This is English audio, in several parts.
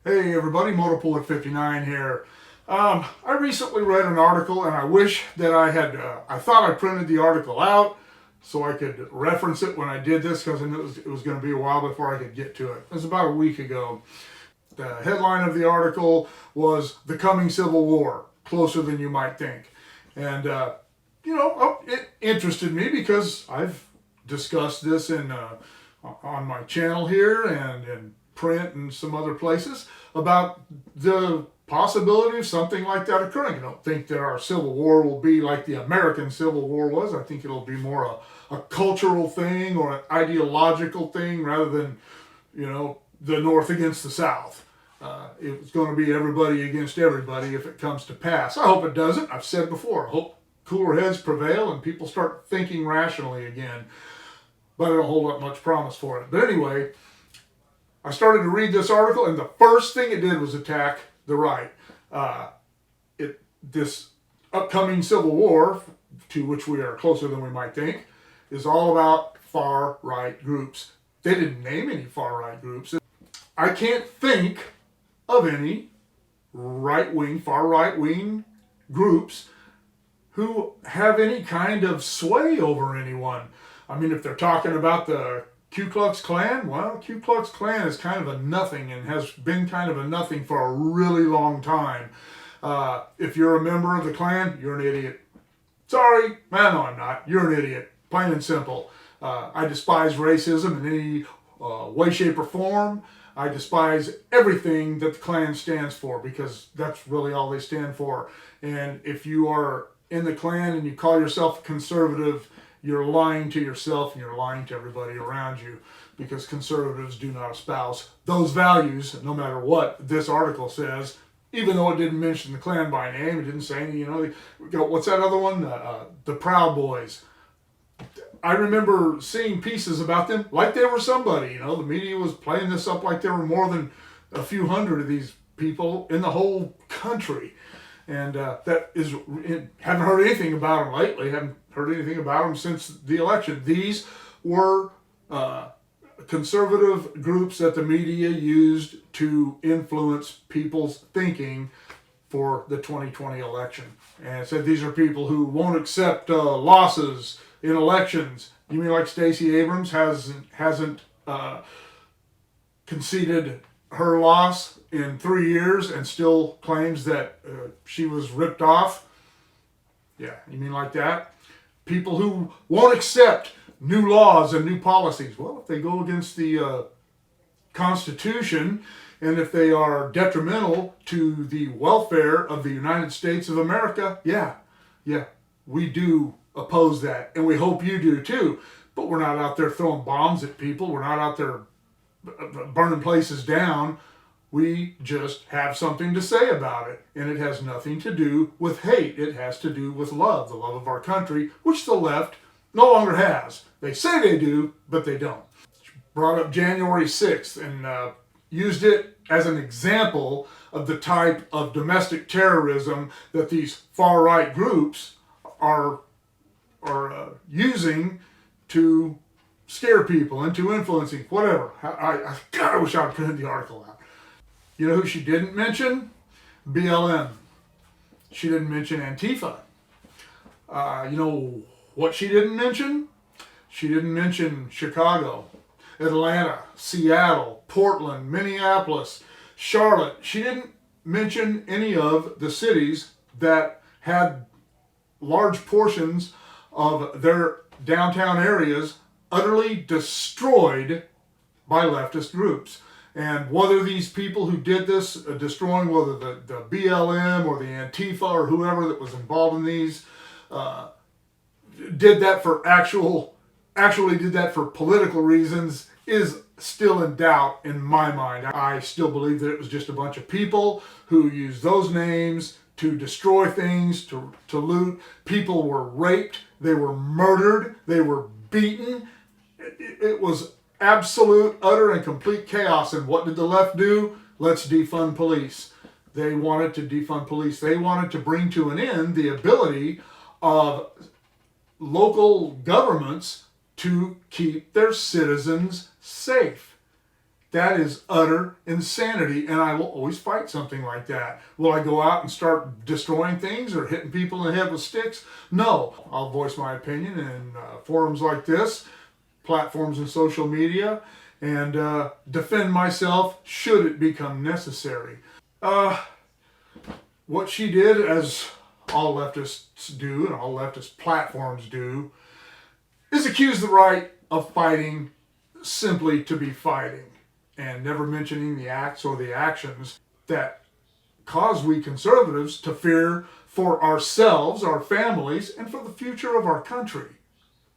Hey everybody, Motorpool 59 here. I recently read an article and I wish that I thought I printed the article out so I could reference it when I did this because I knew it was going to be a while before I could get to it. It was about a week ago. The headline of the article was "The Coming Civil War, Closer Than You Might Think." And, it interested me because I've discussed this on my channel here and in print and some other places about the possibility of something like that occurring. I don't think that our Civil War will be like the American Civil War was. I think it'll be more a cultural thing or an ideological thing rather than, the North against the South. It's going to be everybody against everybody if it comes to pass. I hope it doesn't. I've said before, I hope cooler heads prevail and people start thinking rationally again. But I don't hold up much promise for it. But anyway, I started to read this article, and the first thing it did was attack the right. This upcoming Civil War, to which we are closer than we might think, is all about far-right groups. They didn't name any far-right groups. I can't think of any far right-wing groups who have any kind of sway over anyone. I mean, if they're talking about the Ku Klux Klan, well, Ku Klux Klan is kind of a nothing and has been kind of a nothing for a really long time. If you're a member of the Klan, you're an idiot. Sorry, man, no, I'm not. You're an idiot, plain and simple. I despise racism in any way, shape, or form. I despise everything that the Klan stands for because that's really all they stand for. And if you are in the Klan and you call yourself a conservative, you're lying to yourself and you're lying to everybody around you because conservatives do not espouse those values, no matter what this article says, even though it didn't mention the Klan by name. It didn't say any, what's that other one? The Proud Boys. I remember seeing pieces about them like they were somebody. The media was playing this up like there were more than a few hundred of these people in the whole country. And haven't heard anything about them lately. Haven't heard anything about them since the election. These were conservative groups that the media used to influence people's thinking for the 2020 election. And it said these are people who won't accept losses in elections. You mean like Stacey Abrams hasn't conceded her loss in 3 years and still claims that she was ripped off? Yeah, you mean like that? People who won't accept new laws and new policies. Well, if they go against the Constitution and if they are detrimental to the welfare of the United States of America, yeah, we do oppose that. And we hope you do too. But we're not out there throwing bombs at people. We're not out there burning places down. We just have something to say about it. And it has nothing to do with hate. It has to do with love, the love of our country, which the left no longer has. They say they do, but they don't. Brought up January 6th and used it as an example of the type of domestic terrorism that these far-right groups are using to scare people into influencing, whatever. God, I wish I had printed the article out. You know who she didn't mention? BLM. She didn't mention Antifa. You know what she didn't mention? She didn't mention Chicago, Atlanta, Seattle, Portland, Minneapolis, Charlotte. She didn't mention any of the cities that had large portions of their downtown areas utterly destroyed by leftist groups. And whether these people who did this, destroying whether the BLM or the Antifa or whoever that was involved in these, did that for actually did that for political reasons is still in doubt in my mind. I still believe that it was just a bunch of people who used those names to destroy things, to loot. People were raped, they were murdered, they were beaten. It was absolute, utter, and complete chaos. And what did the left do? Let's defund police. They wanted to defund police. They wanted to bring to an end the ability of local governments to keep their citizens safe. That is utter insanity, and I will always fight something like that. Will I go out and start destroying things or hitting people in the head with sticks? No. I'll voice my opinion in forums like this, platforms and social media, and defend myself should it become necessary. What she did, as all leftists do and all leftist platforms do, is accuse the right of fighting simply to be fighting, and never mentioning the acts or the actions that cause we conservatives to fear for ourselves, our families, and for the future of our country.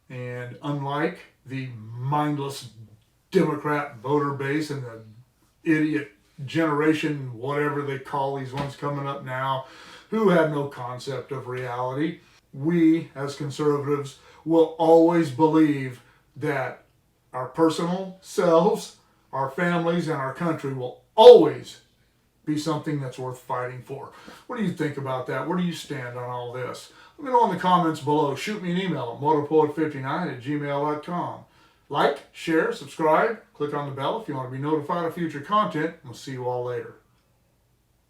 And unlike the mindless Democrat voter base and the idiot generation, whatever they call these ones coming up now, who have no concept of reality, we as conservatives will always believe that our personal selves, our families, and our country will always be something that's worth fighting for. What do you think about that? Where do you stand on all this? Let me know in the comments below. Shoot me an email at motorpoet59@gmail.com. Like, share, subscribe, click on the bell if you want to be notified of future content. We'll see you all later.